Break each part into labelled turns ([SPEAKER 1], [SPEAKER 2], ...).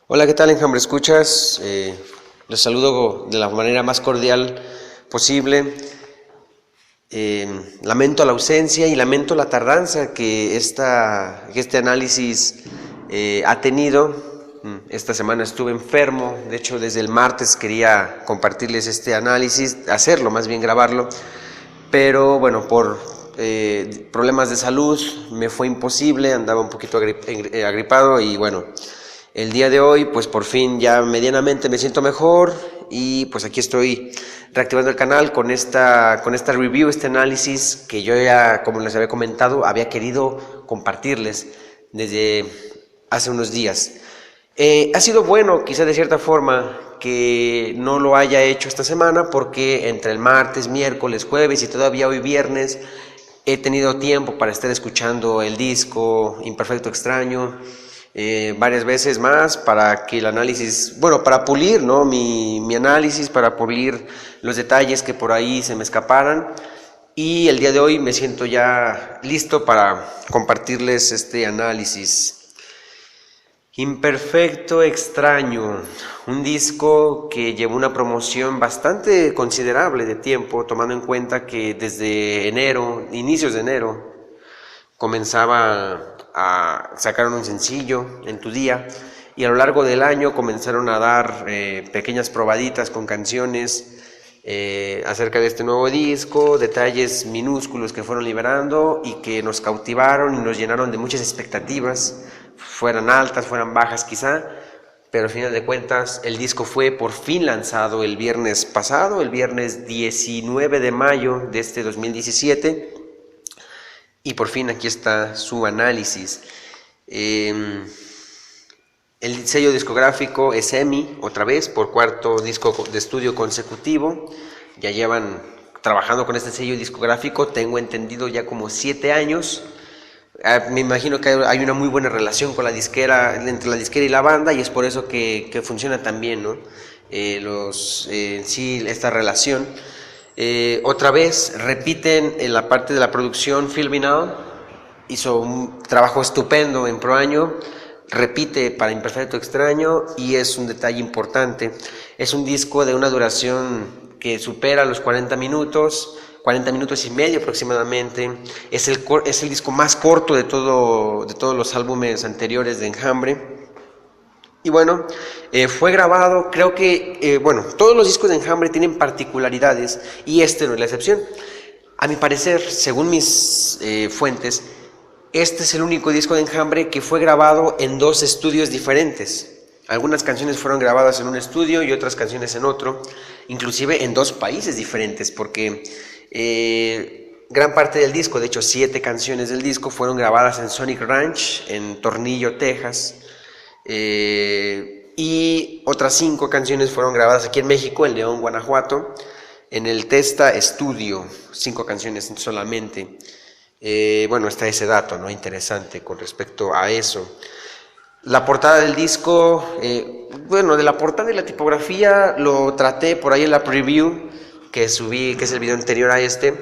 [SPEAKER 1] Hola, ¿qué tal, Enjambre Escuchas? Los saludo de la manera más cordial posible. Lamento la ausencia y lamento la tardanza que este análisis ha tenido. Esta semana estuve enfermo, de hecho desde el martes quería compartirles este análisis, hacerlo, más bien grabarlo, pero bueno, por problemas de salud me fue imposible, andaba un poquito agripado y bueno, el día de hoy pues por fin ya medianamente me siento mejor y pues aquí estoy reactivando el canal con esta review, este análisis que yo ya, como les había comentado, había querido compartirles desde hace unos días. Ha sido bueno, quizá de cierta forma, que no lo haya hecho esta semana porque entre el martes, miércoles, jueves y todavía hoy viernes he tenido tiempo para estar escuchando el disco Imperfecto Extraño varias veces más para que el análisis, bueno, para pulir, ¿no? mi análisis, para pulir los detalles que por ahí se me escaparan. Y el día de hoy me siento ya listo para compartirles este análisis. Imperfecto Extraño, un disco que llevó una promoción bastante considerable de tiempo, tomando en cuenta que desde enero, inicios de enero, comenzaba a sacar un sencillo en tu día y a lo largo del año comenzaron a dar pequeñas probaditas con canciones acerca de este nuevo disco, detalles minúsculos que fueron liberando y que nos cautivaron y nos llenaron de muchas expectativas, fueran altas, fueran bajas quizá, pero al final de cuentas el disco fue por fin lanzado el viernes pasado, el viernes 19 de mayo de este 2017, y por fin aquí está su análisis. El sello discográfico es EMI, otra vez, por cuarto disco de estudio consecutivo. Ya llevan trabajando con este sello discográfico, tengo entendido, ya como 7 años. Me imagino que hay una muy buena relación con la disquera, entre la disquera y la banda, y es por eso que funciona tan bien, ¿no? Sí, esta relación. Otra vez repiten en la parte de la producción. Phil Vinal hizo un trabajo estupendo en Pro Año, repite para Imperfecto Extraño y es un detalle importante. Es un disco de una duración que supera los 40 minutos y medio aproximadamente. Es el disco más corto de todos los álbumes anteriores de Enjambre. Y bueno, fue grabado, creo que, todos los discos de Enjambre tienen particularidades y este no es la excepción. A mi parecer, según mis fuentes, este es el único disco de Enjambre que fue grabado en 2 estudios diferentes. Algunas canciones fueron grabadas en un estudio y otras canciones en otro, inclusive en 2 países diferentes, porque gran parte del disco, de hecho 7 canciones del disco, fueron grabadas en Sonic Ranch, en Tornillo, Texas. Y otras 5 canciones fueron grabadas aquí en México, en León, Guanajuato, en el Testa Studio, 5 canciones solamente. Está ese dato, ¿no? Interesante con respecto a eso. La portada del disco, de la portada y la tipografía lo traté por ahí en la preview que subí, que es el video anterior a este,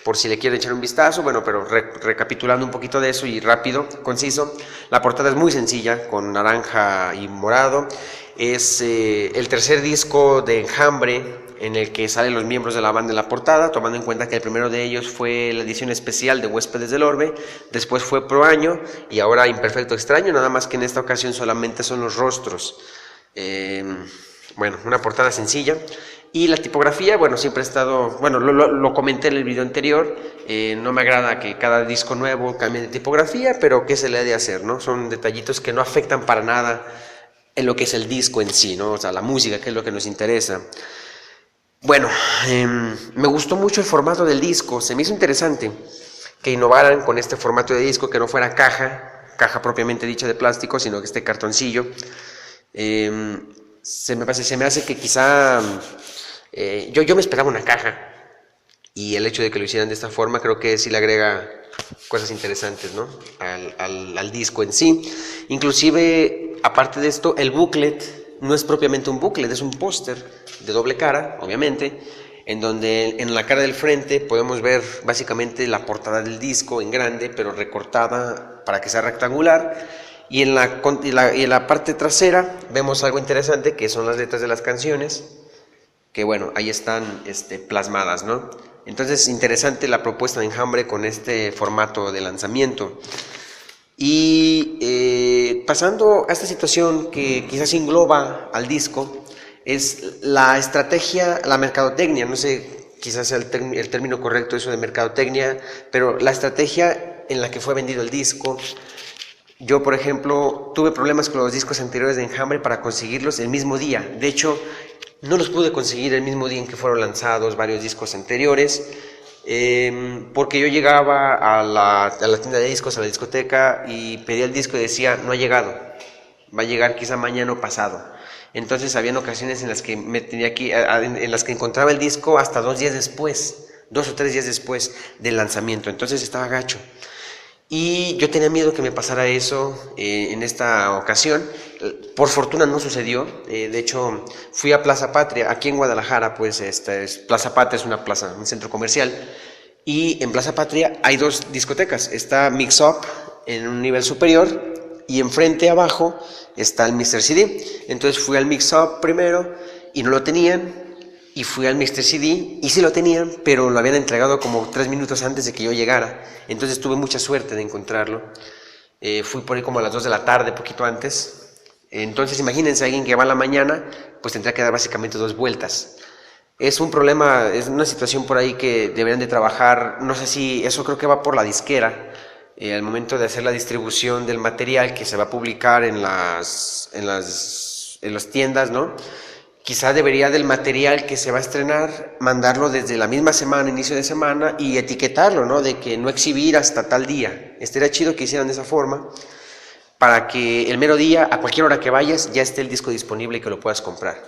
[SPEAKER 1] por si le quieren echar un vistazo. Pero recapitulando un poquito de eso y rápido, conciso, la portada es muy sencilla, con naranja y morado. Es el tercer disco de Enjambre en el que salen los miembros de la banda en la portada, tomando en cuenta que el primero de ellos fue la edición especial de Huéspedes del Orbe, después fue Pro Año y ahora Imperfecto Extraño, nada más que en esta ocasión solamente son los rostros. Una portada sencilla. Y la tipografía, siempre ha estado, lo comenté en el video anterior, no me agrada que cada disco nuevo cambie de tipografía, pero ¿qué se le ha de hacer, no? Son detallitos que no afectan para nada en lo que es el disco en sí, ¿no? O sea, la música, que es lo que nos interesa. Me gustó mucho el formato del disco, se me hizo interesante que innovaran con este formato de disco, que no fuera caja propiamente dicha de plástico, sino que este cartoncillo. Se me hace que quizá yo me esperaba una caja, y el hecho de que lo hicieran de esta forma creo que sí le agrega cosas interesantes, ¿no? al disco en sí. Inclusive, aparte de esto, el booklet no es propiamente un booklet, es un póster de doble cara, obviamente, en donde en la cara del frente podemos ver básicamente la portada del disco en grande, pero recortada para que sea rectangular, y en la parte trasera vemos algo interesante que son las letras de las canciones, que bueno, ahí están plasmadas, ¿no? Entonces, interesante la propuesta de Enjambre con este formato de lanzamiento. Y pasando a esta situación que quizás engloba al disco, es la estrategia, la mercadotecnia, no sé, quizás sea el término correcto eso de mercadotecnia, pero la estrategia en la que fue vendido el disco. Yo, por ejemplo, tuve problemas con los discos anteriores de Enjambre para conseguirlos el mismo día. De hecho, no los pude conseguir el mismo día en que fueron lanzados varios discos anteriores, porque yo llegaba a la tienda de discos, a la discoteca, y pedía el disco y decía, no ha llegado, va a llegar quizá mañana o pasado. Entonces habían ocasiones en las que en las que encontraba el disco hasta 2 o 3 días después del lanzamiento. Entonces estaba gacho. Y yo tenía miedo que me pasara eso en esta ocasión. Por fortuna no sucedió. De hecho, fui a Plaza Patria, aquí en Guadalajara, pues Plaza Patria es una plaza, un centro comercial. Y en Plaza Patria hay 2 discotecas. Está Mix Up en un nivel superior y enfrente abajo está el Mr. CD. Entonces fui al Mix Up primero y no lo tenían. Y fui al Mr. CD y sí lo tenían, pero lo habían entregado como 3 minutos antes de que yo llegara. Entonces tuve mucha suerte de encontrarlo. Fui por ahí como a las 2 de la tarde, poquito antes. Entonces imagínense, alguien que va a la mañana, pues tendrá que dar básicamente 2 vueltas. Es un problema, es una situación por ahí que deberían de trabajar. No sé si eso, creo que va por la disquera. Al momento de hacer la distribución del material que se va a publicar en las tiendas, ¿no? Quizá debería del material que se va a estrenar mandarlo desde la misma semana, inicio de semana, y etiquetarlo, ¿no? De que no exhibir hasta tal día. Estaría chido que hicieran de esa forma para que el mero día, a cualquier hora que vayas, ya esté el disco disponible y que lo puedas comprar.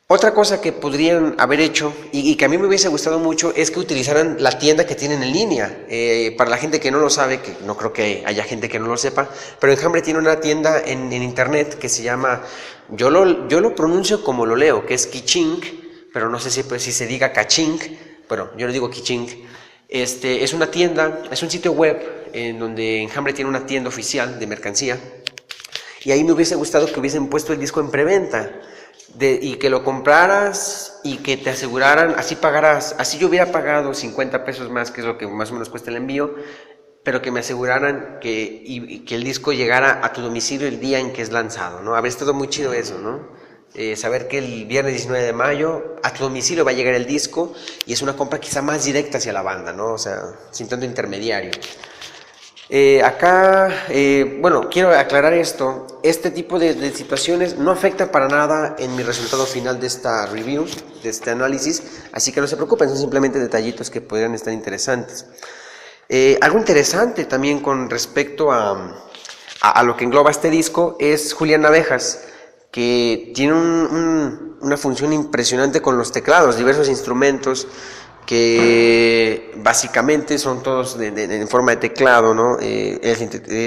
[SPEAKER 1] Otra cosa que podrían haber hecho y que a mí me hubiese gustado mucho es que utilizaran la tienda que tienen en línea. Para la gente que no lo sabe, que no creo que haya gente que no lo sepa, pero Enjambre tiene una tienda en internet que se llama, yo lo pronuncio como lo leo, que es Kichink, pero no sé si se diga Kachink, pero yo le digo Kichink. Es una tienda, es un sitio web en donde Enjambre tiene una tienda oficial de mercancía, y ahí me hubiese gustado que hubiesen puesto el disco en preventa. Y que lo compraras y que te aseguraran, así yo hubiera pagado 50 pesos más, que es lo que más o menos cuesta el envío, pero que me aseguraran que el disco llegara a tu domicilio el día en que es lanzado, ¿no? Habría estado muy chido eso, ¿no? Saber que el viernes 19 de mayo a tu domicilio va a llegar el disco y es una compra quizá más directa hacia la banda, ¿no? O sea, sin tanto intermediario. Bueno, quiero aclarar esto. Este tipo de situaciones no afecta para nada en mi resultado final de esta review, de este análisis, así que no se preocupen, son simplemente detallitos que podrían estar interesantes. Algo interesante también con respecto a lo que engloba este disco es Julián Navejas, que tiene una función impresionante con los teclados, diversos instrumentos que básicamente son todos en forma de teclado, ¿no?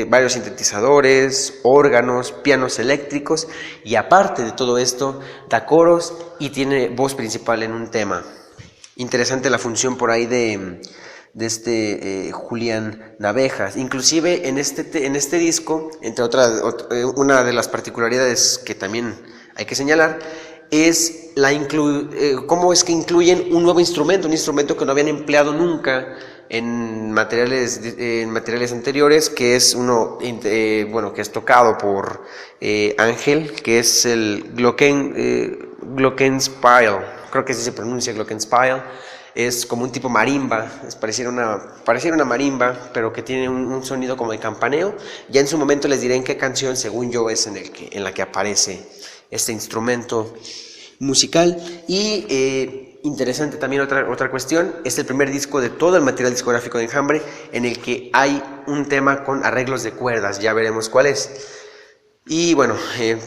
[SPEAKER 1] Varios sintetizadores, órganos, pianos eléctricos, y aparte de todo esto, da coros y tiene voz principal en un tema. Interesante la función por ahí de Julián Navejas. Inclusive en este disco, entre otras, una de las particularidades que también hay que señalar es cómo es que incluyen un nuevo instrumento, un instrumento que no habían empleado nunca en materiales anteriores, que es que es tocado por Ángel, que es el Glockenspiel, creo que así se pronuncia, Glockenspiel. Es como un tipo marimba, pareciera una marimba, pero que tiene un sonido como de campaneo. Ya en su momento les diré en qué canción, según yo, es en la que aparece este instrumento musical. Y interesante también otra cuestión, es el primer disco de todo el material discográfico de Enjambre en el que hay un tema con arreglos de cuerdas, ya veremos cuál es. Y bueno,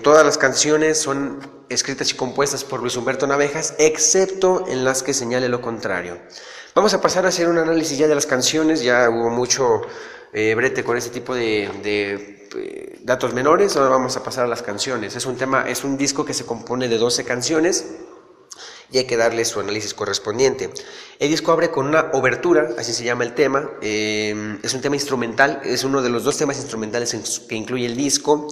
[SPEAKER 1] todas las canciones son escritas y compuestas por Luis Humberto Navejas, excepto en las que señale lo contrario. Vamos a pasar a hacer un análisis ya de las canciones. Ya hubo mucho brete con este tipo de datos menores. Ahora vamos a pasar a las canciones. Es un disco que se compone de 12 canciones y hay que darle su análisis correspondiente. El disco abre con una obertura, así se llama el tema, es un tema instrumental, es uno de los 2 temas instrumentales que incluye el disco,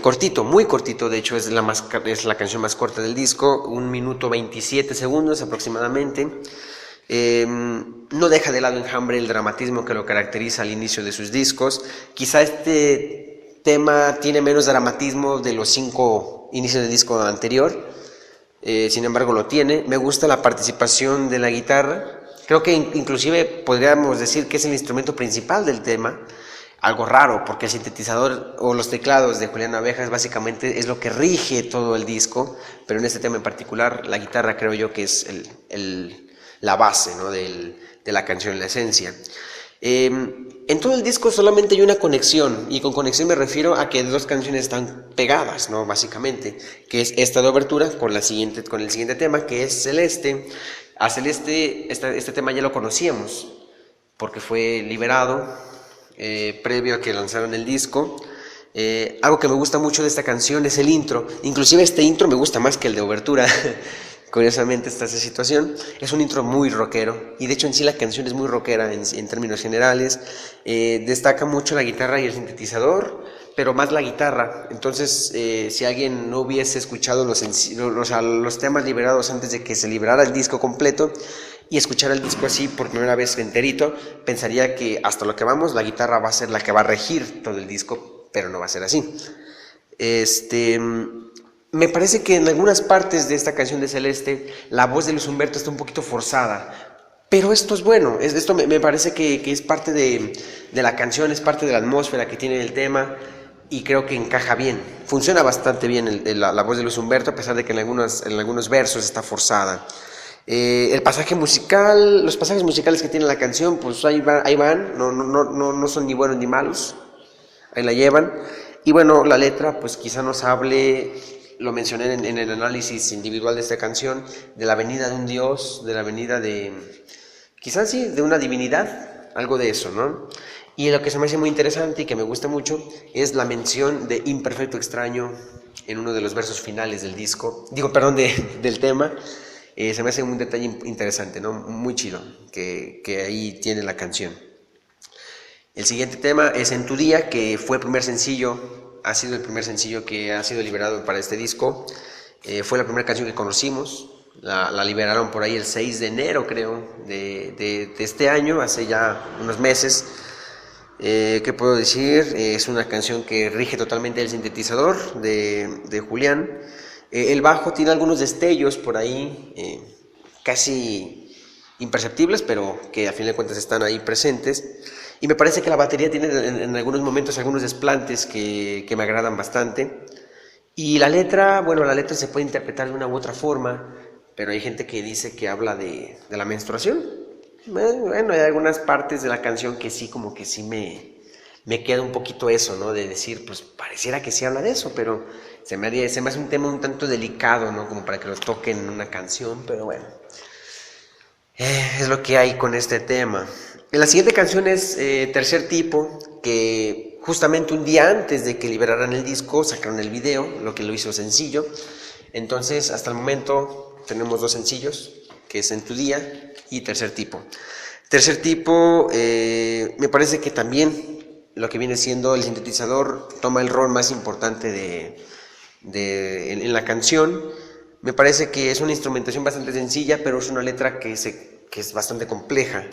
[SPEAKER 1] cortito, muy cortito, de hecho es la canción más corta del disco, 1 minuto 27 segundos aproximadamente. No deja de lado Enjambre el dramatismo que lo caracteriza al inicio de sus discos. Quizá este tema tiene menos dramatismo de los 5 inicios del disco anterior, sin embargo lo tiene. Me gusta la participación de la guitarra, creo que inclusive podríamos decir que es el instrumento principal del tema. Algo raro, porque el sintetizador o los teclados de Julián Abejas básicamente es lo que rige todo el disco, pero en este tema en particular la guitarra creo yo que es la base, ¿no?, de la canción, la esencia. En todo el disco solamente hay una conexión, y con conexión me refiero a que 2 canciones están pegadas, ¿no?, básicamente, que es esta de obertura con el siguiente tema, que es Celeste. A Celeste, este tema ya lo conocíamos, porque fue liberado previo a que lanzaron el disco. Algo que me gusta mucho de esta canción es el intro. Inclusive este intro me gusta más que el de obertura. Curiosamente está esa situación. Es un intro muy rockero, y de hecho en sí la canción es muy rockera en términos generales. Destaca mucho la guitarra y el sintetizador, pero más la guitarra. Entonces si alguien no hubiese escuchado los temas liberados antes de que se liberara el disco completo y escuchar el disco así por primera vez enterito, pensaría que hasta lo que vamos la guitarra va a ser la que va a regir todo el disco, pero no va a ser así. Me parece que en algunas partes de esta canción de Celeste la voz de Luis Humberto está un poquito forzada, pero esto es bueno, esto me parece que es parte de la canción, es parte de la atmósfera que tiene el tema, y creo que encaja bien, funciona bastante bien la voz de Luis Humberto, a pesar de que en algunos versos está forzada. Los pasajes musicales que tiene la canción, pues ahí van, no son ni buenos ni malos, ahí la llevan. Y bueno, la letra, pues quizá nos hable, lo mencioné en el análisis individual de esta canción, de la venida de un Dios, de la venida quizás sí, de una divinidad, algo de eso, ¿no? Y lo que se me hace muy interesante y que me gusta mucho es la mención de imperfecto extraño en uno de los versos finales del disco, del tema. Se me hace un detalle interesante, ¿no?, muy chido, que ahí tiene la canción. El siguiente tema es En tu día, que fue ha sido el primer sencillo que ha sido liberado para este disco. Fue la primera canción que conocimos, la liberaron por ahí el 6 de enero, creo, de este año, hace ya unos meses. ¿Qué puedo decir? Es una canción que rige totalmente el sintetizador de Julián. El bajo tiene algunos destellos por ahí, casi imperceptibles, pero que a fin de cuentas están ahí presentes. Y me parece que la batería tiene en algunos momentos algunos desplantes que me agradan bastante. Y la letra se puede interpretar de una u otra forma, pero hay gente que dice que habla de la menstruación. Bueno, hay algunas partes de la canción que sí, como que sí me queda un poquito eso, ¿no? De decir, pues pareciera que sí habla de eso, pero se me hace un tema un tanto delicado, ¿no?, como para que lo toquen en una canción, pero bueno, es lo que hay con este tema. La siguiente canción es Tercer Tipo, que justamente un día antes de que liberaran el disco sacaron el video, lo que lo hizo sencillo. Entonces hasta el momento tenemos 2 sencillos, que es En tu día y Tercer Tipo. Tercer Tipo, me parece que también lo que viene siendo el sintetizador toma el rol más importante en la canción. Me parece que es una instrumentación bastante sencilla, pero es una letra que es bastante compleja.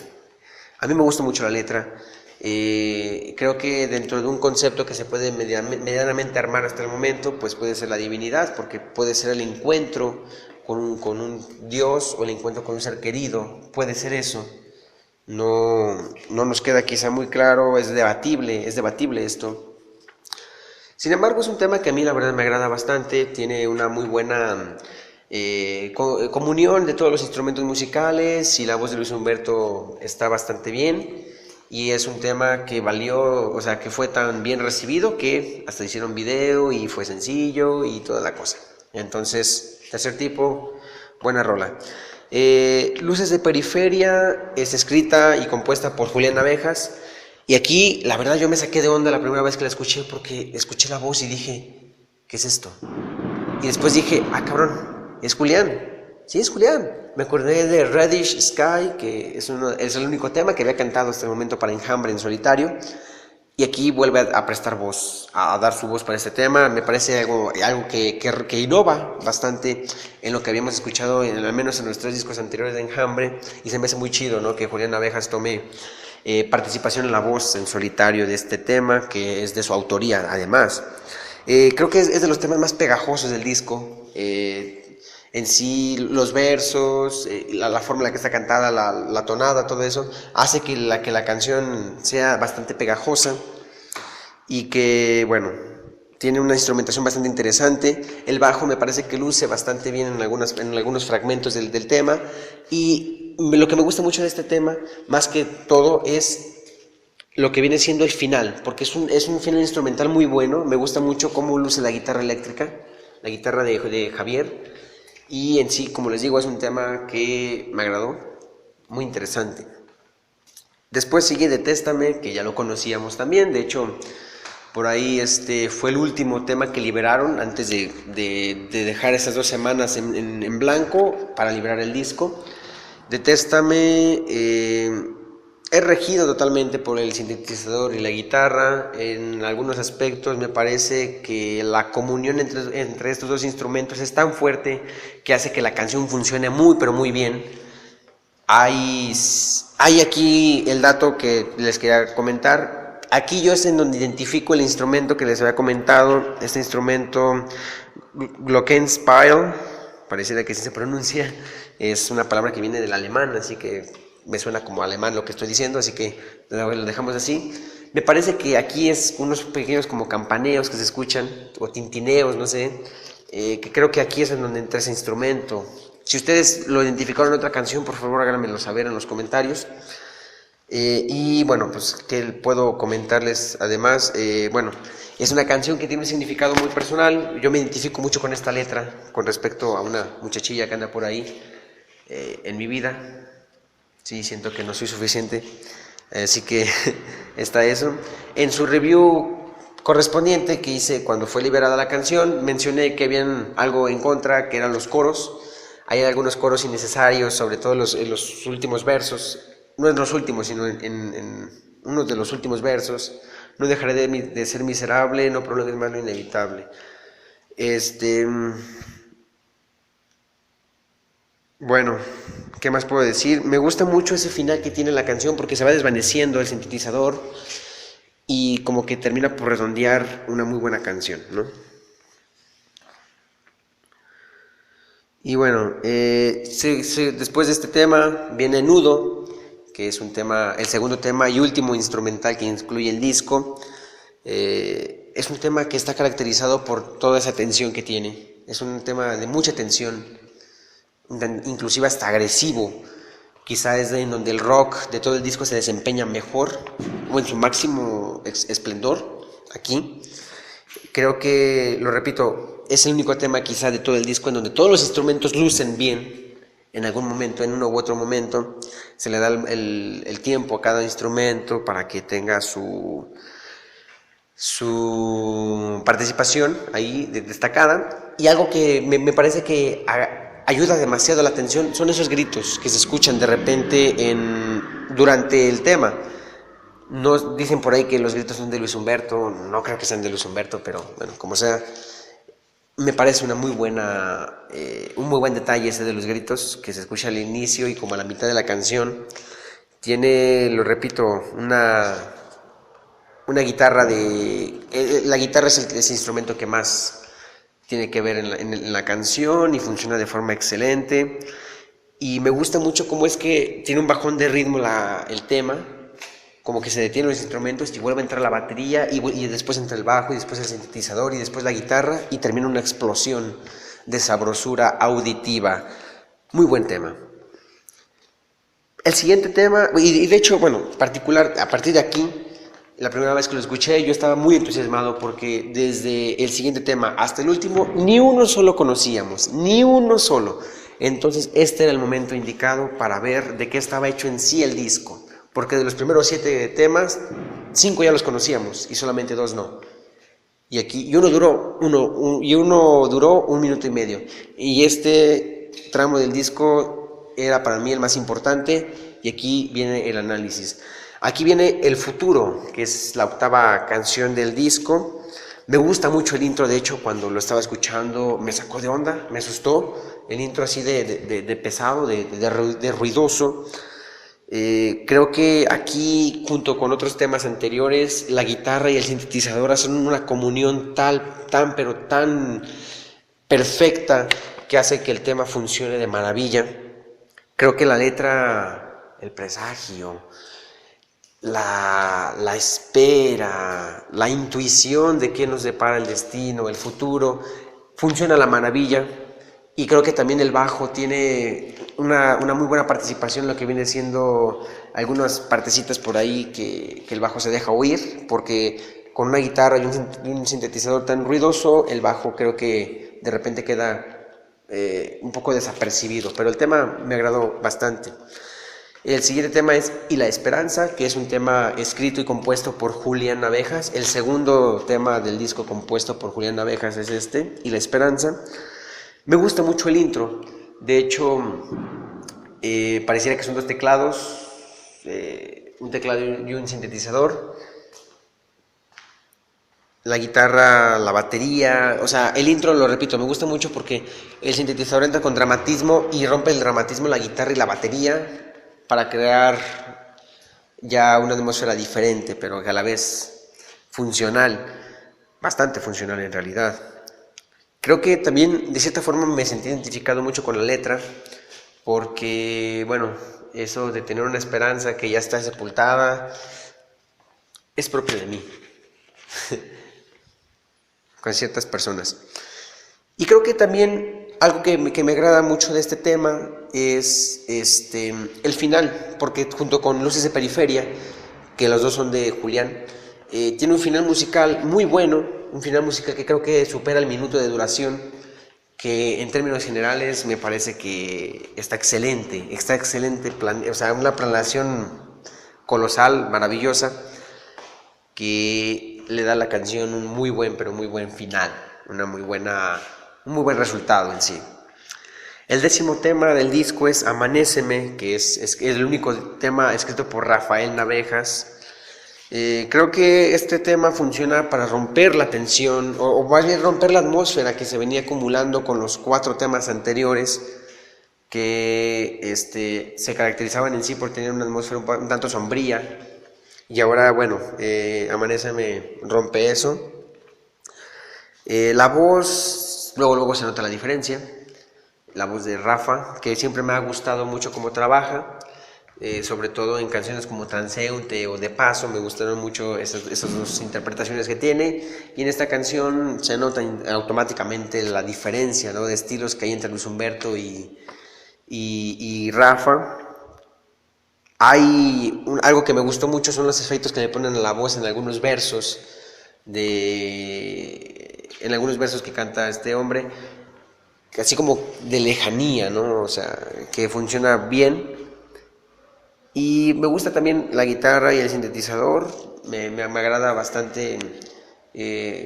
[SPEAKER 1] A mí me gusta mucho la letra. Creo que dentro de un concepto que se puede medianamente armar hasta el momento, pues puede ser la divinidad, porque puede ser el encuentro con un Dios o el encuentro con un ser querido, puede ser eso. No nos queda quizá muy claro, es debatible esto. Sin embargo, es un tema que a mí la verdad me agrada bastante, tiene una muy buena comunión de todos los instrumentos musicales, y la voz de Luis Humberto está bastante bien, y es un tema que que fue tan bien recibido que hasta hicieron video y fue sencillo y toda la cosa. Entonces, Tercer Tipo, buena rola. Luces de Periferia es escrita y compuesta por Julián Abejas, y aquí la verdad yo me saqué de onda la primera vez que la escuché, porque escuché la voz y dije, ¿qué es esto? Y después dije, cabrón, es Julián. Sí, es Julián. Me acordé de Reddish Sky, que es el único tema que había cantado hasta el momento para Enjambre en solitario. Y aquí vuelve a prestar voz, a dar su voz para este tema. Me parece algo que innova bastante en lo que habíamos escuchado, al menos en los 3 discos anteriores de Enjambre. Y se me hace muy chido, ¿no?, que Julián Abejas tome participación en la voz en solitario de este tema, que es de su autoría, además. Creo que es de los temas más pegajosos del disco. En sí, los versos, la forma en la que está cantada, la tonada, todo eso, hace que la canción sea bastante pegajosa y que, bueno, tiene una instrumentación bastante interesante. El bajo me parece que luce bastante bien en algunos fragmentos del tema, y lo que me gusta mucho de este tema, más que todo, es lo que viene siendo el final, porque es un final instrumental muy bueno. Me gusta mucho cómo luce la guitarra eléctrica, la guitarra de Javier, y en sí, como les digo, es un tema que me agradó, muy interesante. Después sigue Detéstame, que ya lo conocíamos también. De hecho, por ahí fue el último tema que liberaron antes de dejar esas 2 semanas en blanco para liberar el disco. Detéstame es regido totalmente por el sintetizador y la guitarra. En algunos aspectos me parece que la comunión entre estos 2 instrumentos es tan fuerte que hace que la canción funcione muy, pero muy bien. Hay aquí el dato que les quería comentar. Aquí yo es en donde identifico el instrumento que les había comentado, este instrumento Glockenspiel, pareciera que así se pronuncia. Es una palabra que viene del alemán, así que me suena como alemán lo que estoy diciendo, así que lo dejamos así. Me parece que aquí es unos pequeños como campaneos que se escuchan, o tintineos, no sé, que creo que aquí es en donde entra ese instrumento. Si ustedes lo identificaron en otra canción, por favor háganmelo saber en los comentarios. Y bueno, pues que puedo comentarles además. Bueno, es una canción que tiene un significado muy personal. Yo me identifico mucho con esta letra con respecto a una muchachilla que anda por ahí en mi vida. Sí, siento que no soy suficiente, así que está eso. En su review correspondiente que hice cuando fue liberada la canción, mencioné que habían algo en contra, que eran los coros. Hay algunos coros innecesarios, sobre todo en los últimos versos. No en los últimos, sino en uno de los últimos versos. No dejaré de ser miserable, no prolongues más lo inevitable. Bueno, ¿qué más puedo decir? Me gusta mucho ese final que tiene la canción, porque se va desvaneciendo el sintetizador y como que termina por redondear una muy buena canción, ¿no? Y bueno, después de este tema viene Nudo, que es el segundo tema y último instrumental que incluye el disco. Es un tema que está caracterizado por toda esa tensión que tiene. Es un tema de mucha tensión, inclusive hasta agresivo. Quizá es en donde el rock de todo el disco se desempeña mejor, o en su máximo esplendor, aquí. Creo que, lo repito, es el único tema quizá de todo el disco en donde todos los instrumentos lucen bien en algún momento, en uno u otro momento. Se le da el tiempo a cada instrumento para que tenga su participación ahí destacada. Y algo que me parece que ayuda demasiado a la atención son esos gritos que se escuchan de repente durante el tema. No dicen por ahí que los gritos son de Luis Humberto, no creo que sean de Luis Humberto, pero bueno, como sea, me parece un muy buen detalle ese de los gritos que se escucha al inicio y como a la mitad de la canción. Tiene, lo repito, una guitarra la guitarra es ese instrumento que más tiene que ver en la canción y funciona de forma excelente. Y me gusta mucho cómo es que tiene un bajón de ritmo el tema, como que se detienen los instrumentos y vuelve a entrar la batería y después entra el bajo y después el sintetizador y después la guitarra y termina una explosión de sabrosura auditiva. Muy buen tema. El siguiente tema, y de hecho, bueno, a partir de aquí, la primera vez que lo escuché yo estaba muy entusiasmado porque desde el siguiente tema hasta el último ni uno solo conocíamos, ni uno solo. Entonces este era el momento indicado para ver de qué estaba hecho en sí el disco, porque de los primeros 7 temas, 5 ya los conocíamos y solamente 2 no. Y uno duró 1 minuto y medio. Y este tramo del disco era para mí el más importante, y aquí viene el análisis. Aquí viene El Futuro, que es la 8ª canción del disco. Me gusta mucho el intro, de hecho cuando lo estaba escuchando me sacó de onda, me asustó, el intro así de pesado, de ruidoso. Creo que aquí, junto con otros temas anteriores, la guitarra y el sintetizador hacen una comunión pero tan perfecta, que hace que el tema funcione de maravilla. Creo que la letra, el presagio, la espera, la intuición de qué nos depara el destino, el futuro, funciona a la maravilla. Y creo que también el bajo tiene una muy buena participación en lo que viene siendo algunas partecitas por ahí que el bajo se deja oír, porque con una guitarra y un sintetizador tan ruidoso, el bajo creo que de repente queda un poco desapercibido, pero el tema me agradó bastante. El siguiente tema es Y la Esperanza, que es un tema escrito y compuesto por Julián Navejas. El segundo tema del disco compuesto por Julián Navejas es este, Y la Esperanza. Me gusta mucho el intro, de hecho pareciera que son dos teclados, un teclado y un sintetizador, la guitarra, la batería, o sea, el intro, lo repito, me gusta mucho porque el sintetizador entra con dramatismo y rompe el dramatismo la guitarra y la batería para crear ya una atmósfera diferente, pero que a la vez funcional, bastante funcional en realidad. Creo que también de cierta forma me sentí identificado mucho con la letra, porque bueno, eso de tener una esperanza que ya está sepultada es propio de mí, con ciertas personas. Y creo que también algo que me agrada mucho de este tema es el final, porque junto con Luces de Periferia, que los dos son de Julián, tiene un final musical muy bueno, un final musical que creo que supera el minuto de duración, que en términos generales me parece que está excelente, o sea, una planeación colosal, maravillosa, que le da a la canción un muy buen, pero muy buen final, un muy buen resultado en sí. El 10º tema del disco es Amanéceme, que es el único tema escrito por Rafael Navejas. Creo que este tema funciona para romper la tensión, o más bien romper la atmósfera que se venía acumulando con los 4 temas anteriores, que se caracterizaban en sí por tener una atmósfera un tanto sombría, y ahora, bueno, Amanéceme rompe eso. La voz, luego se nota la diferencia, la voz de Rafa, que siempre me ha gustado mucho cómo trabaja. Sobre todo en canciones como Transeúnte o De Paso, me gustaron mucho esas dos interpretaciones que tiene, y en esta canción se nota automáticamente la diferencia, ¿no?, de estilos que hay entre Luis Humberto y Rafa. Hay algo que me gustó mucho, son los efectos que le ponen a la voz en algunos versos que canta este hombre, así como de lejanía, ¿no?, o sea, que funciona bien. Y me gusta también la guitarra y el sintetizador, me agrada bastante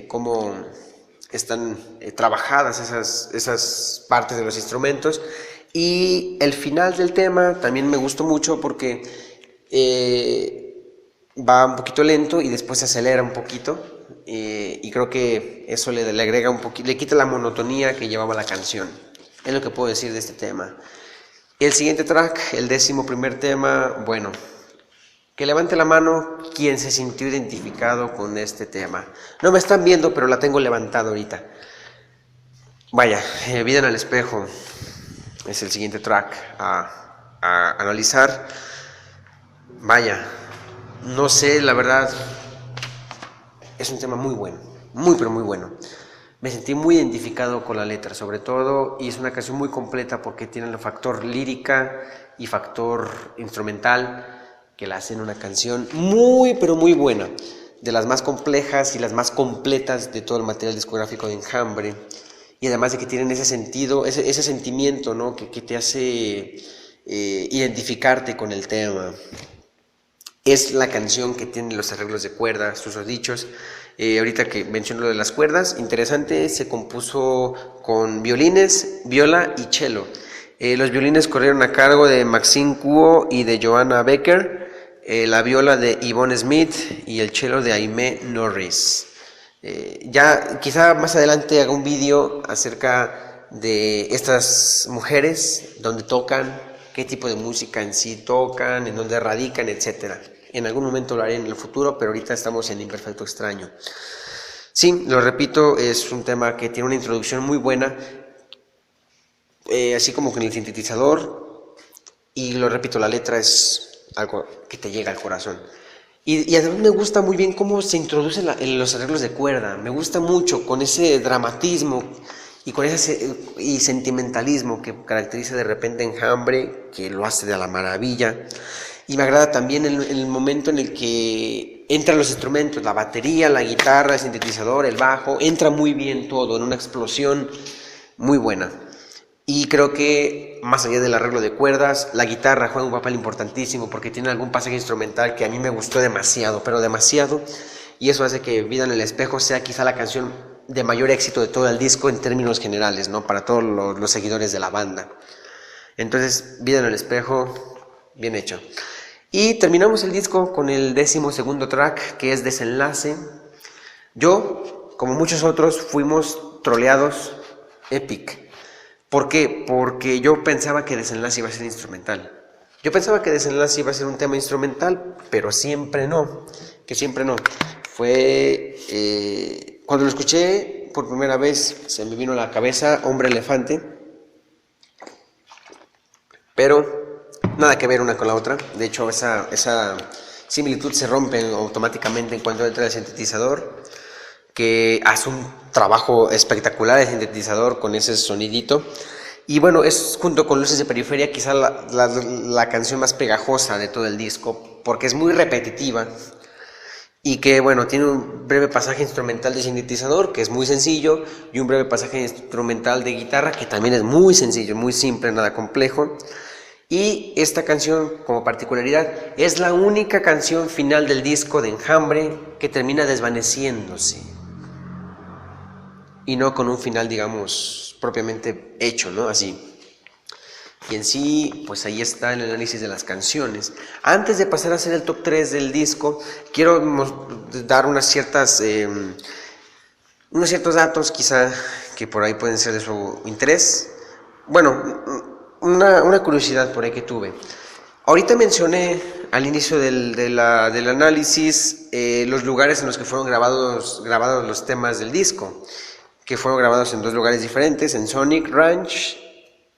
[SPEAKER 1] cómo están trabajadas esas partes de los instrumentos. Y el final del tema también me gustó mucho porque va un poquito lento y después se acelera un poquito, y creo que eso le agrega un poquito, le quita la monotonía que llevaba la canción. Es lo que puedo decir de este tema. El siguiente track, el 11º tema, bueno, que levante la mano quien se sintió identificado con este tema. No me están viendo, pero la tengo levantada ahorita. Vaya, Vida en el Espejo es el siguiente track a analizar. Vaya, no sé, la verdad, es un tema muy bueno, muy pero muy bueno. Me sentí muy identificado con la letra, sobre todo, y es una canción muy completa porque tiene el factor lírica y factor instrumental que la hacen una canción muy, pero muy buena, de las más complejas y las más completas de todo el material discográfico de Enjambre, y además de que tienen ese sentido, ese sentimiento, ¿no?, que te hace identificarte con el tema. Es la canción que tiene los arreglos de cuerda, susodichos. Ahorita que menciono lo de las cuerdas, interesante, se compuso con violines, viola y cello. Los violines corrieron a cargo de Maxine Kuo y de Joanna Becker, la viola de Yvonne Smith y el cello de Aimee Norris. Ya quizá más adelante haga un vídeo acerca de estas mujeres, donde tocan, qué tipo de música en sí tocan, en dónde radican, etc. En algún momento lo haré en el futuro, pero ahorita estamos en Imperfecto Extraño. Sí, lo repito, es un tema que tiene una introducción muy buena, así como con el sintetizador, y lo repito, la letra es algo que te llega al corazón. Y además me gusta muy bien cómo se introducen los arreglos de cuerda, me gusta mucho con ese dramatismo y con ese sentimentalismo que caracteriza de repente Enjambre, que lo hace de la maravilla. Y me agrada también el momento en el que entran los instrumentos, la batería, la guitarra, el sintetizador, el bajo, entra muy bien todo en una explosión muy buena. Y creo que más allá del arreglo de cuerdas, la guitarra juega un papel importantísimo porque tiene algún pasaje instrumental que a mí me gustó demasiado, pero demasiado, y eso hace que Vida en el Espejo sea quizá la canción de mayor éxito de todo el disco en términos generales, ¿no? Para todos los seguidores de la banda. Entonces, Vida en el Espejo, bien hecho. Y terminamos el disco con el 12º track, que es Desenlace. Yo, como muchos otros, fuimos troleados Epic. ¿Por qué? Porque yo pensaba que Desenlace iba a ser instrumental. Yo pensaba que Desenlace iba a ser un tema instrumental, pero siempre no. Que siempre no. Fue... cuando lo escuché por primera vez, se me vino a la cabeza Hombre Elefante. Pero nada que ver una con la otra. De hecho, esa similitud se rompe automáticamente en cuanto entra el sintetizador, que hace un trabajo espectacular el sintetizador con ese sonidito. Y bueno, es junto con Luces de Periferia quizá la canción más pegajosa de todo el disco, porque es muy repetitiva y que bueno, tiene un breve pasaje instrumental de sintetizador que es muy sencillo, y un breve pasaje instrumental de guitarra que también es muy sencillo, muy simple, nada complejo. Y esta canción, como particularidad, es la única canción final del disco de Enjambre que termina desvaneciéndose y no con un final, digamos, propiamente hecho, ¿no? Así. Y en sí, pues ahí está el análisis de las canciones. Antes de pasar a hacer el top 3 del disco, quiero dar unos ciertos datos quizá que por ahí pueden ser de su interés. Bueno, una curiosidad por ahí que tuve. Ahorita mencioné al inicio del análisis los lugares en los que fueron grabados los temas del disco, que fueron grabados en 2 lugares diferentes, en Sonic Ranch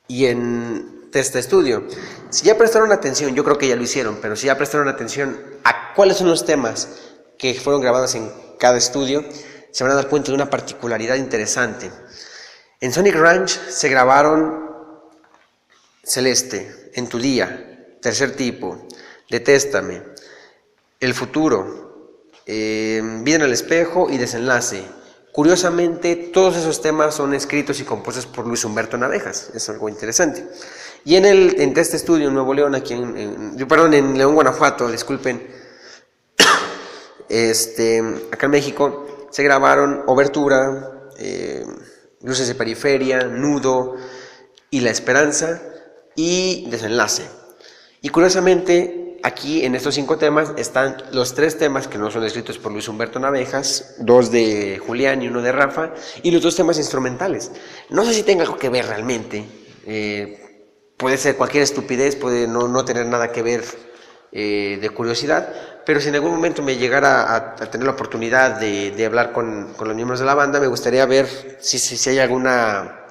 [SPEAKER 1] y en Testa Studio. Si ya prestaron atención, yo creo que ya lo hicieron, pero si ya prestaron atención a cuáles son los temas que fueron grabados en cada estudio, se van a dar cuenta de una particularidad interesante. En Sonic Ranch se grabaron Celeste, En tu día, Tercer tipo, Detéstame, El futuro, Vida en el espejo y Desenlace. Curiosamente, todos esos temas son escritos y compuestos por Luis Humberto Navejas, es algo interesante. Y en Testa Studio, en Nuevo León, aquí en León, Guanajuato, disculpen, acá en México, se grabaron Obertura, Luces de Periferia, Nudo y La Esperanza y Desenlace. Y curiosamente, aquí en estos 5 temas están los 3 temas que no son escritos por Luis Humberto Navejas, 2 de Julián y 1 de Rafa, y los 2 temas instrumentales. No sé si tenga algo que ver realmente, puede ser cualquier estupidez, puede no tener nada que ver de curiosidad, pero si en algún momento me llegara a tener la oportunidad de hablar con los miembros de la banda, me gustaría ver si hay alguna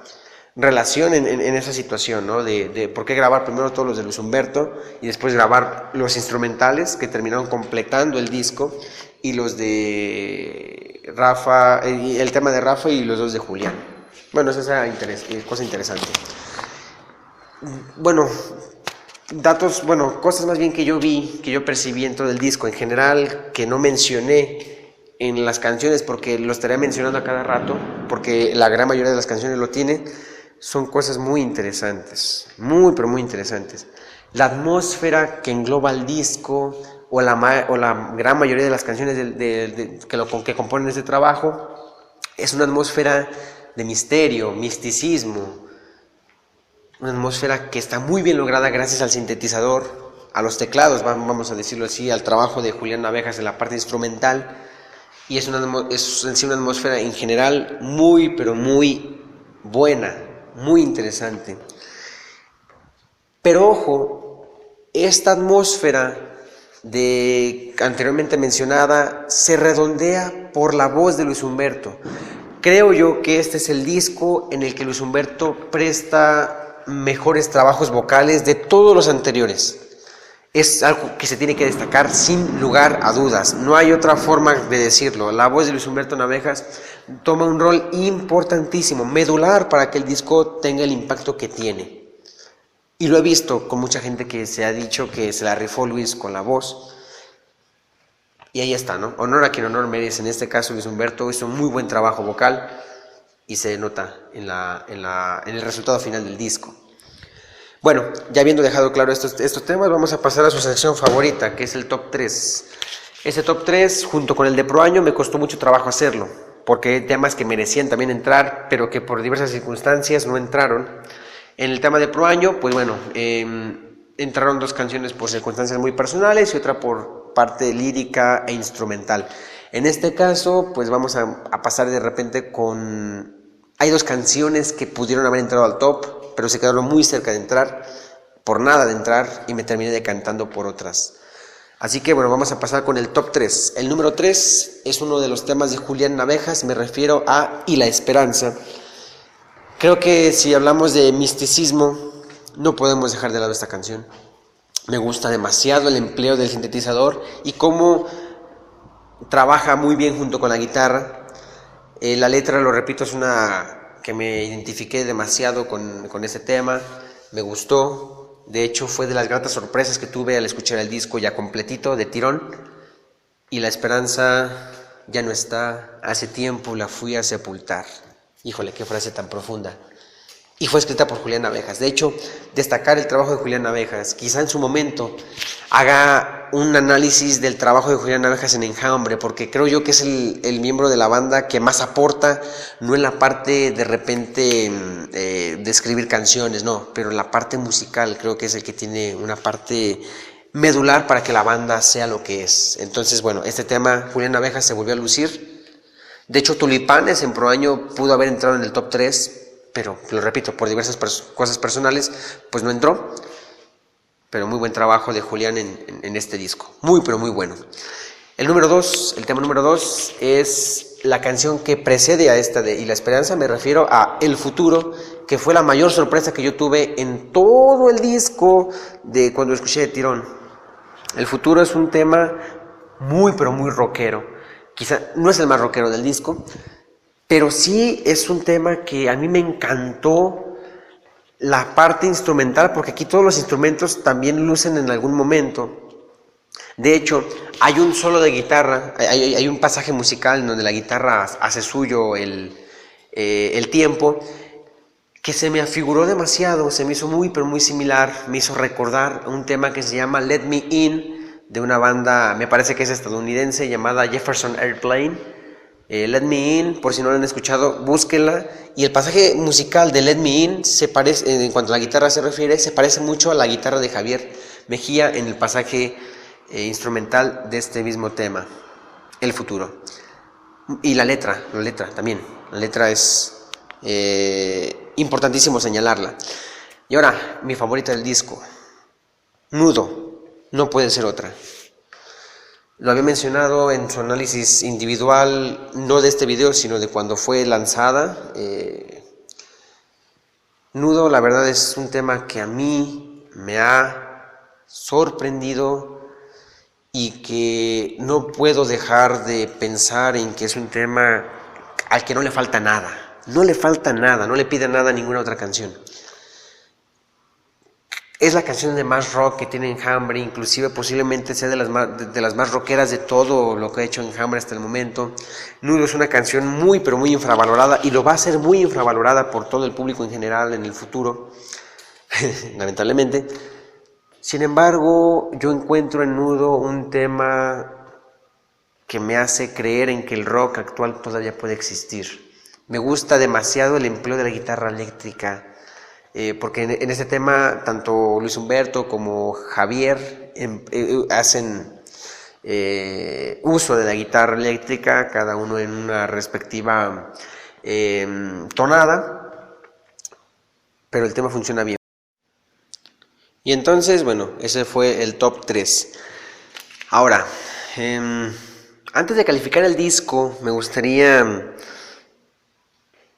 [SPEAKER 1] relación en esa situación, ¿no? De por qué grabar primero todos los de Luis Humberto y después grabar los instrumentales que terminaron completando el disco, y los de Rafa, el tema de Rafa y los 2 de Julián. Bueno, esa es cosa interesante. Bueno, cosas más bien que yo vi, que yo percibí en todo el disco en general, que no mencioné en las canciones porque lo estaría mencionando a cada rato, porque la gran mayoría de las canciones lo tienen. Son cosas muy interesantes, pero muy interesantes. La atmósfera que engloba el disco, o la gran mayoría de las canciones que componen este trabajo, es una atmósfera de misterio, misticismo, una atmósfera que está muy bien lograda gracias al sintetizador, a los teclados, vamos a decirlo así, al trabajo de Julián Navejas en la parte instrumental, y es en sí una atmósfera en general muy, pero muy buena, muy interesante. Pero ojo, esta atmósfera anteriormente mencionada se redondea por la voz de Luis Humberto. Creo yo que este es el disco en el que Luis Humberto presta mejores trabajos vocales de todos los anteriores. Es algo que se tiene que destacar sin lugar a dudas, no hay otra forma de decirlo. La voz de Luis Humberto Navejas toma un rol importantísimo, medular para que el disco tenga el impacto que tiene. Y lo he visto con mucha gente que se ha dicho que se la rifó Luis con la voz. Y ahí está, ¿no? Honor a quien honor merece. En este caso Luis Humberto hizo un muy buen trabajo vocal y se nota en el resultado final del disco. Bueno, ya habiendo dejado claro estos temas, vamos a pasar a su sección favorita, que es el top 3. Ese top 3, junto con el de Pro Año, me costó mucho trabajo hacerlo, porque hay temas que merecían también entrar, pero que por diversas circunstancias no entraron. En el tema de Pro Año, pues bueno, entraron 2 canciones por circunstancias muy personales y otra por parte lírica e instrumental. En este caso, pues vamos a pasar de repente con... Hay 2 canciones que pudieron haber entrado al top, pero se quedaron muy cerca de entrar, por nada de entrar, y me terminé decantando por otras. Así que bueno, vamos a pasar con el top 3. El número 3 es uno de los temas de Julián Navejas, me refiero a Y la Esperanza. Creo que si hablamos de misticismo, no podemos dejar de lado esta canción. Me gusta demasiado el empleo del sintetizador y cómo trabaja muy bien junto con la guitarra. La letra, lo repito, es una que me identifiqué demasiado con ese tema. Me gustó. De hecho, fue de las gratas sorpresas que tuve al escuchar el disco ya completito, de tirón. Y la esperanza ya no está. Hace tiempo la fui a sepultar. Híjole, qué frase tan profunda. Y fue escrita por Julián Navejas. De hecho, destacar el trabajo de Julián Navejas. Quizá en su momento haga un análisis del trabajo de Julián Navejas en Enjambre, porque creo yo que es el miembro de la banda que más aporta, no en la parte de repente de escribir canciones, no, pero en la parte musical creo que es el que tiene una parte medular para que la banda sea lo que es. Entonces, bueno, este tema Julián Navejas se volvió a lucir. De hecho, Tulipanes en Pro Año pudo haber entrado en el top 3, pero lo repito, por diversas cosas personales, pues no entró. Pero muy buen trabajo de Julián en este disco. Muy, pero muy bueno. El tema número 2 es la canción que precede a esta de Y la Esperanza. Me refiero a El Futuro, que fue la mayor sorpresa que yo tuve en todo el disco de cuando escuché de tirón. El Futuro es un tema muy, pero muy rockero. Quizá no es el más rockero del disco, pero sí es un tema que a mí me encantó la parte instrumental, porque aquí todos los instrumentos también lucen en algún momento. De hecho, hay un solo de guitarra, hay un pasaje musical en donde la guitarra hace suyo el tiempo, que se me afiguró demasiado, se me hizo muy, pero muy similar, me hizo recordar un tema que se llama Let Me In, de una banda, me parece que es estadounidense, llamada Jefferson Airplane. Let Me In, por si no lo han escuchado, búsquenla. Y el pasaje musical de Let Me In se parece, en cuanto a la guitarra se refiere, se parece mucho a la guitarra de Javier Mejía en el pasaje instrumental de este mismo tema, El Futuro. Y la letra también, la letra es importantísimo señalarla. Y ahora, mi favorita del disco, Nudo. No puede ser otra. Lo había mencionado en su análisis individual, no de este video, sino de cuando fue lanzada. Nudo, la verdad, es un tema que a mí me ha sorprendido y que no puedo dejar de pensar en que es un tema al que no le falta nada. No le falta nada, no le pide nada a ninguna otra canción. Es la canción de más rock que tiene Enjambre, inclusive posiblemente sea de las más rockeras de todo lo que ha hecho Enjambre hasta el momento. Nudo es una canción muy, pero muy infravalorada, y lo va a ser muy infravalorada por todo el público en general en el futuro, lamentablemente. Sin embargo, yo encuentro en Nudo un tema que me hace creer en que el rock actual todavía puede existir. Me gusta demasiado el empleo de la guitarra eléctrica. porque en este tema tanto Luis Humberto como Javier hacen uso de la guitarra eléctrica, cada uno en una respectiva tonada, pero el tema funciona bien. Y entonces, bueno, ese fue el top 3. Ahora, antes de calificar el disco, me gustaría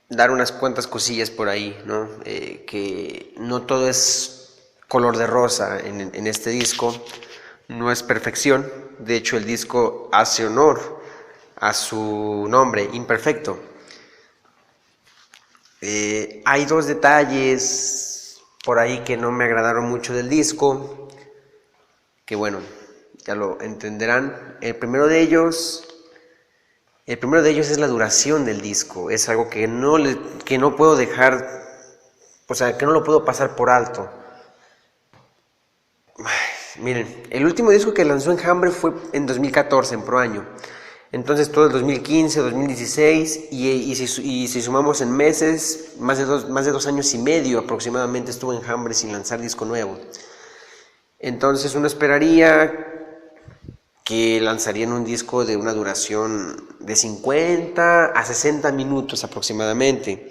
[SPEAKER 1] dar unas cuantas cosillas por ahí, ¿no? Que no todo es color de rosa en este disco, no es perfección. De hecho, el disco hace honor a su nombre, Imperfecto. Hay dos detalles por ahí que no me agradaron mucho del disco, que bueno, ya lo entenderán. El primero de ellos es la duración del disco. Es algo que no puedo dejar, o sea, que no lo puedo pasar por alto. Miren, el último disco que lanzó Enjambre fue en 2014, en Pro Año. Entonces todo el 2015, 2016, y si sumamos en meses, más de 2 años y medio aproximadamente estuvo Enjambre sin lanzar disco nuevo. Entonces uno esperaría que lanzarían un disco de una duración de 50 a 60 minutos aproximadamente.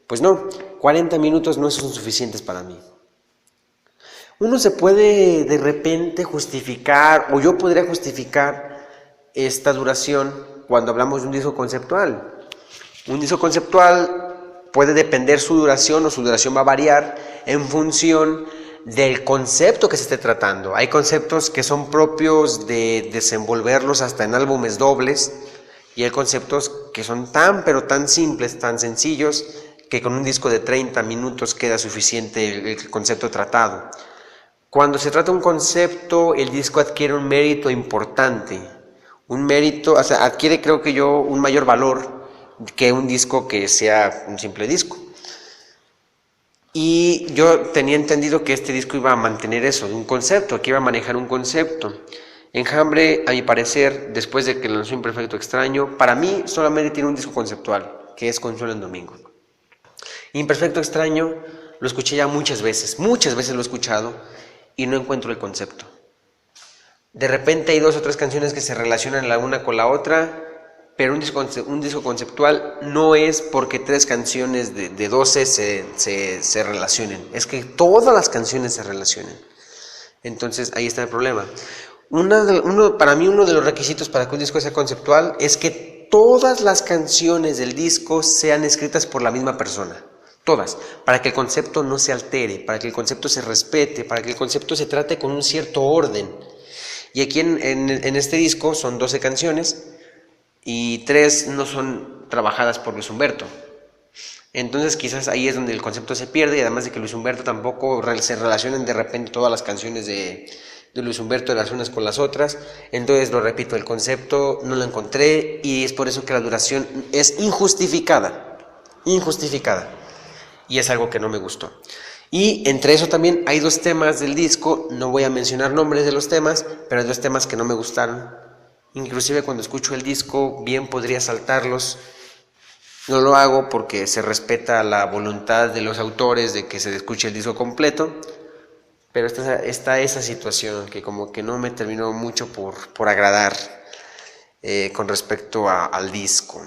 [SPEAKER 1] Pues no, 40 minutos no son suficientes para mí. Uno se puede de repente justificar, o yo podría justificar esta duración cuando hablamos de un disco conceptual. Un disco conceptual puede depender su duración, o su duración va a variar en función del concepto que se esté tratando. Hay conceptos que son propios de desenvolverlos hasta en álbumes dobles, y hay conceptos que son pero tan simples, tan sencillos, que con un disco de 30 minutos queda suficiente el concepto tratado. Cuando se trata de un concepto, el disco adquiere un mérito importante, adquiere, creo que yo, un mayor valor que un disco que sea un simple disco. Y yo tenía entendido que este disco iba a mantener eso, un concepto, que iba a manejar un concepto. Enjambre, a mi parecer, después de que lanzó Imperfecto Extraño, para mí solamente tiene un disco conceptual, que es Consuelo en Domingo. Imperfecto Extraño lo escuché ya muchas veces lo he escuchado, y no encuentro el concepto. De repente hay 2 o 3 canciones que se relacionan la una con la otra, pero un disco conceptual no es porque 3 canciones de 12 se relacionen, es que todas las canciones se relacionen. Entonces ahí está el problema. Para mí uno de los requisitos para que un disco sea conceptual es que todas las canciones del disco sean escritas por la misma persona. Todas, para que el concepto no se altere, para que el concepto se respete, para que el concepto se trate con un cierto orden. Y aquí en este disco son 12 canciones y 3 no son trabajadas por Luis Humberto. Entonces quizás ahí es donde el concepto se pierde, y además de que Luis Humberto tampoco se relacionan de repente todas las canciones de Luis Humberto las unas con las otras. Entonces, lo repito, el concepto no lo encontré, y es por eso que la duración es injustificada. Y es algo que no me gustó. Y entre eso también hay 2 temas del disco, no voy a mencionar nombres de los temas, pero hay 2 temas que no me gustaron. Inclusive cuando escucho el disco bien podría saltarlos. No lo hago porque se respeta la voluntad de los autores de que se escuche el disco completo, pero está esa situación que como que no me terminó mucho por agradar con respecto al disco.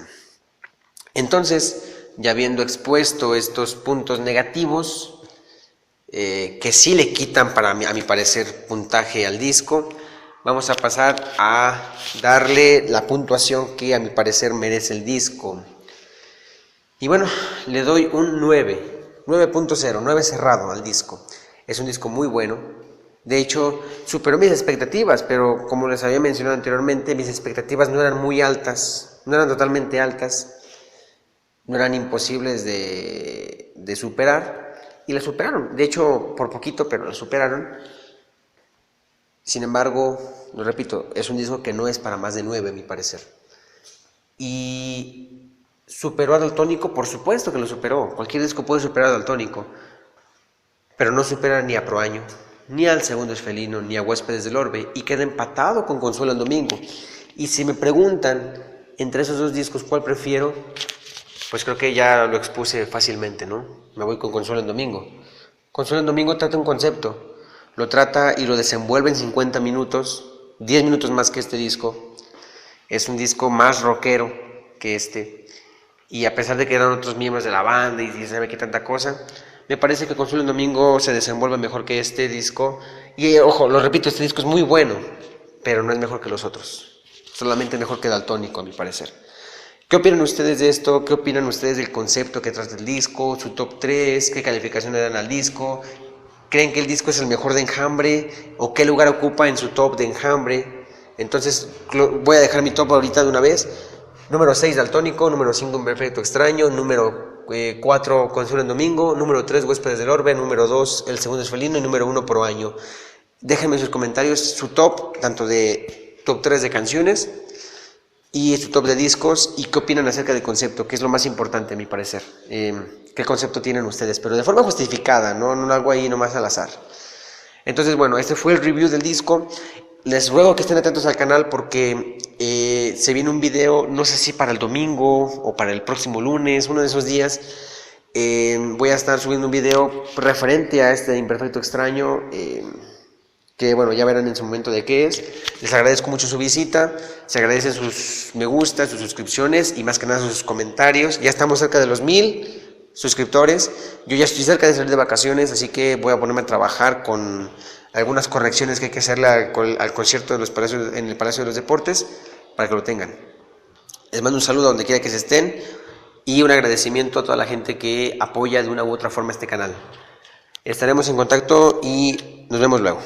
[SPEAKER 1] Entonces, ya habiendo expuesto estos puntos negativos, que sí le quitan a mi parecer puntaje al disco, vamos a pasar a darle la puntuación que a mi parecer merece el disco. Y bueno, le doy un 9.0, 9 cerrado al disco. Es un disco muy bueno. De hecho, superó mis expectativas, pero como les había mencionado anteriormente, mis expectativas no eran muy altas, no eran totalmente altas, no eran imposibles de superar, y la superaron. De hecho, por poquito, pero la superaron. Sin embargo, lo repito, es un disco que no es para más de 9, a mi parecer. Y superó a Daltónico, por supuesto que lo superó. Cualquier disco puede superar a Daltónico, pero no supera ni a Proaño, ni al Segundo es Felino, ni a Huéspedes del Orbe, y queda empatado con Consuelo en Domingo. Y si me preguntan entre esos 2 discos cuál prefiero, pues creo que ya lo expuse fácilmente, ¿no? Me voy con Consuelo en Domingo, Consuelo en Domingo trata un concepto, lo trata y lo desenvuelve en 50 minutos, 10 minutos más que este disco. Es un disco más rockero que este, y a pesar de que eran otros miembros de la banda y sabe qué tanta cosa, me parece que Consuelo en Domingo se desenvuelve mejor que este disco. Y ojo, lo repito, este disco es muy bueno, pero no es mejor que los otros, solamente mejor que Daltónico a mi parecer. ¿Qué opinan ustedes de esto? ¿Qué opinan ustedes del concepto que trata el disco? ¿Su top 3? ¿Qué calificación le dan al disco? ¿Creen que el disco es el mejor de Enjambre? ¿O qué lugar ocupa en su top de Enjambre? Entonces voy a dejar mi top ahorita de una vez. Número 6, Daltónico. Número 5, Un Perfecto Extraño. Número 4, Consuelo en Domingo. Número 3, Huéspedes del Orbe. Número 2, El Segundo es Felino. Y número 1, Pro Año. Déjenme en sus comentarios su top, tanto de top 3 de canciones y su top de discos, y qué opinan acerca del concepto, que es lo más importante a mi parecer. ¿Qué concepto tienen ustedes? Pero de forma justificada, no algo ahí nomás al azar. Entonces, bueno, este fue el review del disco. Les ruego que estén atentos al canal porque se viene un video, no sé si para el domingo o para el próximo lunes, uno de esos días. Voy a estar subiendo un video referente a este Imperfecto Extraño, que bueno, ya verán en su momento de qué es. Les agradezco mucho su visita, se agradecen sus me gusta, sus suscripciones y más que nada sus comentarios. Ya estamos cerca de los 1000 suscriptores, yo ya estoy cerca de salir de vacaciones, así que voy a ponerme a trabajar con algunas correcciones que hay que hacerle al concierto de los Palacios, en el Palacio de los Deportes, para que lo tengan. Les mando un saludo a donde quiera que se estén y un agradecimiento a toda la gente que apoya de una u otra forma este canal. Estaremos en contacto y nos vemos luego.